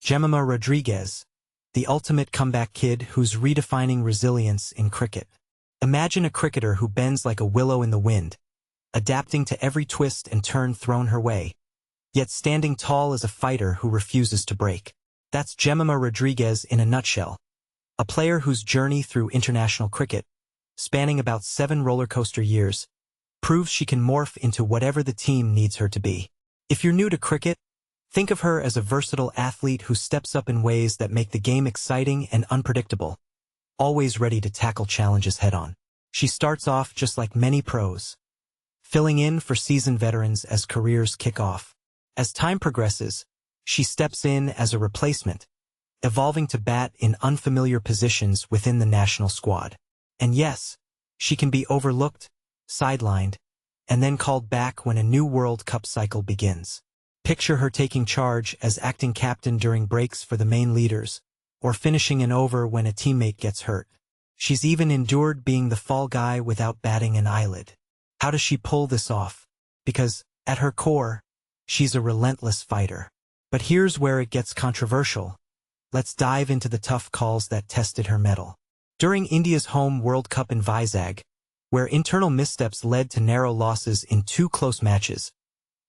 Jemimah Rodrigues, the ultimate comeback kid who's redefining resilience in cricket. Imagine a cricketer who bends like a willow in the wind, adapting to every twist and turn thrown her way, yet standing tall as a fighter who refuses to break. That's Jemimah Rodrigues in a nutshell. A player whose journey through international cricket, spanning about 7 rollercoaster years, proves she can morph into whatever the team needs her to be. If you're new to cricket, think of her as a versatile athlete who steps up in ways that make the game exciting and unpredictable, always ready to tackle challenges head-on. She starts off just like many pros, filling in for seasoned veterans as careers kick off. As time progresses, she steps in as a replacement, evolving to bat in unfamiliar positions within the national squad. And yes, she can be overlooked, sidelined, and then called back when a new World Cup cycle begins. Picture her taking charge as acting captain during breaks for the main leaders, or finishing an over when a teammate gets hurt. She's even endured being the fall guy without batting an eyelid. How does she pull this off? Because, at her core, she's a relentless fighter. But here's where it gets controversial. Let's dive into the tough calls that tested her mettle. During India's home World Cup in Vizag, where internal missteps led to narrow losses in 2 close matches,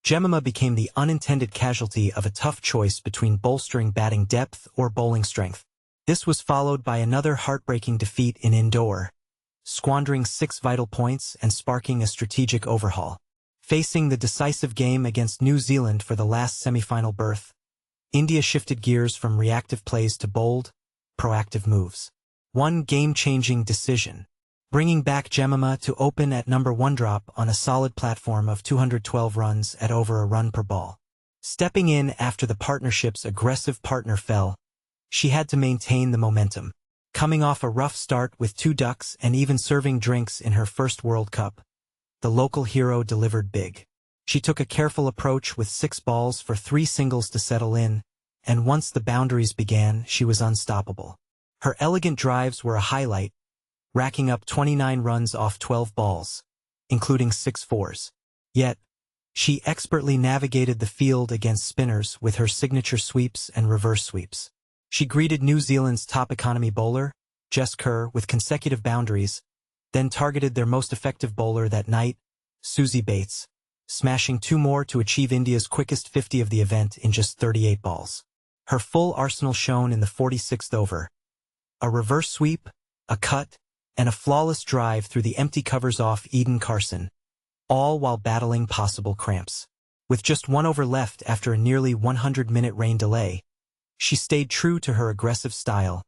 Jemimah became the unintended casualty of a tough choice between bolstering batting depth or bowling strength. This was followed by another heartbreaking defeat in Indore, squandering 6 vital points and sparking a strategic overhaul. Facing the decisive game against New Zealand for the last semi-final berth, India shifted gears from reactive plays to bold, proactive moves. One game-changing decision, bringing back Jemimah to open at number 1 drop on a solid platform of 212 runs at over a run per ball. Stepping in after the partnership's aggressive partner fell, she had to maintain the momentum. Coming off a rough start with 2 ducks and even serving drinks in her first World Cup, the local hero delivered big. She took a careful approach with 6 balls for 3 singles to settle in, and once the boundaries began, she was unstoppable. Her elegant drives were a highlight, racking up 29 runs off 12 balls, including 6 fours. Yet, she expertly navigated the field against spinners with her signature sweeps and reverse sweeps. She greeted New Zealand's top economy bowler, Jess Kerr, with consecutive boundaries, then targeted their most effective bowler that night, Susie Bates, smashing 2 more to achieve India's quickest 50 of the event in just 38 balls. Her full arsenal shone in the 46th over. A reverse sweep, a cut, and a flawless drive through the empty covers off Eden Carson, all while battling possible cramps. With just 1 over left after a nearly 100-minute rain delay, she stayed true to her aggressive style,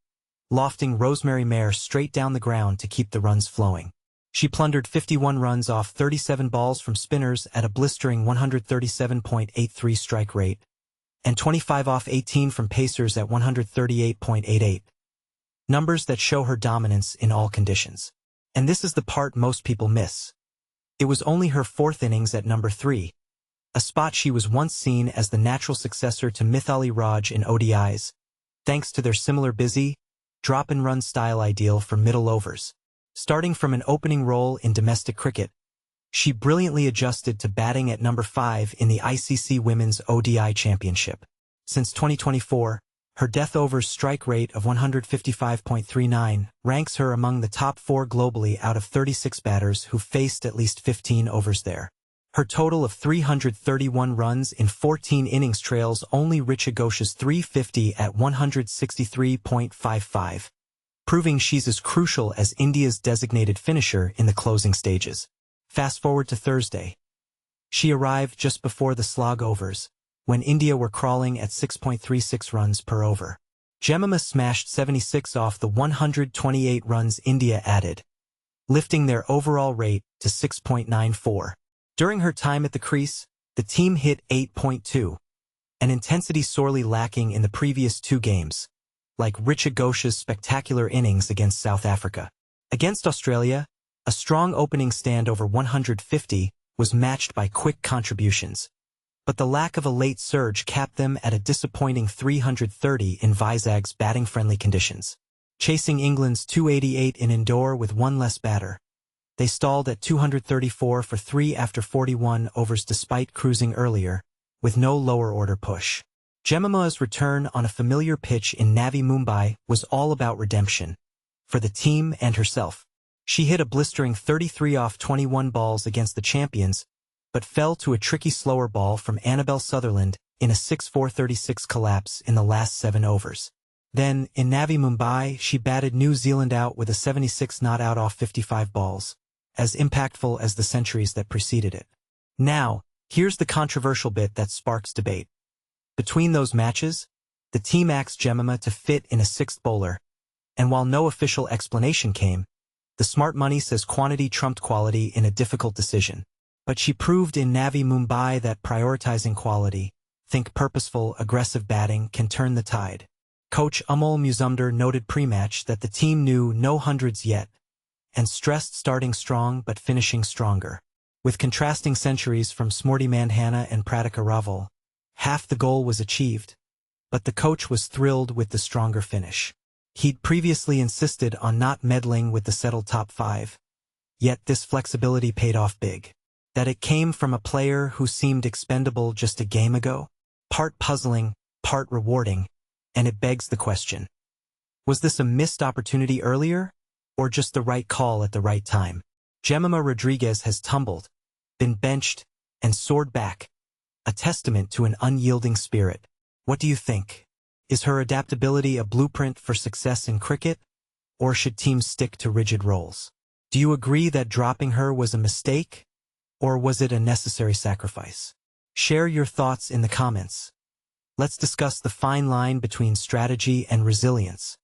lofting Rosemary Mare straight down the ground to keep the runs flowing. She plundered 51 runs off 37 balls from spinners at a blistering 137.83 strike rate, and 25 off 18 from pacers at 138.88. Numbers that show her dominance in all conditions. And this is the part most people miss. It was only her 4th innings at number 3, a spot she was once seen as the natural successor to Mithali Raj in ODIs, thanks to their similar busy, drop-and-run style ideal for middle overs. Starting from an opening role in domestic cricket, she brilliantly adjusted to batting at number 5 in the ICC Women's ODI Championship. Since 2024, her death overs strike rate of 155.39 ranks her among the top 4 globally out of 36 batters who faced at least 15 overs there. Her total of 331 runs in 14 innings trails only Richa Ghosh's 350 at 163.55, proving she's as crucial as India's designated finisher in the closing stages. Fast forward to Thursday. She arrived just before the slog overs, when India were crawling at 6.36 runs per over. Jemimah smashed 76 off the 128 runs India added, lifting their overall rate to 6.94. During her time at the crease, the team hit 8.2, an intensity sorely lacking in the previous 2 games, like Richa Ghosh's spectacular innings against South Africa. Against Australia, a strong opening stand over 150 was matched by quick contributions, but the lack of a late surge capped them at a disappointing 330 in Vizag's batting-friendly conditions. Chasing England's 288 in Indore with 1 less batter, they stalled at 234 for 3 after 41 overs despite cruising earlier, with no lower-order push. Jemimah's return on a familiar pitch in Navi Mumbai was all about redemption. For the team and herself. She hit a blistering 33 off 21 balls against the champions, but fell to a tricky slower ball from Annabelle Sutherland in a 6-4-36 collapse in the last 7 overs. Then, in Navi Mumbai, she batted New Zealand out with a 76 not out off 55 balls, as impactful as the centuries that preceded it. Now, here's the controversial bit that sparks debate. Between those matches, the team asked Jemimah to fit in a 6th bowler, and while no official explanation came, the smart money says quantity trumped quality in a difficult decision. But she proved in Navi Mumbai that prioritizing quality, think purposeful, aggressive batting, can turn the tide. Coach Amol Muzumdar noted pre-match that the team knew no hundreds yet, and stressed starting strong but finishing stronger. With contrasting centuries from Smriti Mandhana and Pratika Raval, half the goal was achieved, but the coach was thrilled with the stronger finish. He'd previously insisted on not meddling with the settled top 5, yet this flexibility paid off big. That it came from a player who seemed expendable just a game ago? Part puzzling, part rewarding, and it begs the question. Was this a missed opportunity earlier, or just the right call at the right time? Jemimah Rodrigues has tumbled, been benched, and soared back, a testament to an unyielding spirit. What do you think? Is her adaptability a blueprint for success in cricket, or should teams stick to rigid roles? Do you agree that dropping her was a mistake, or was it a necessary sacrifice? Share your thoughts in the comments. Let's discuss the fine line between strategy and resilience.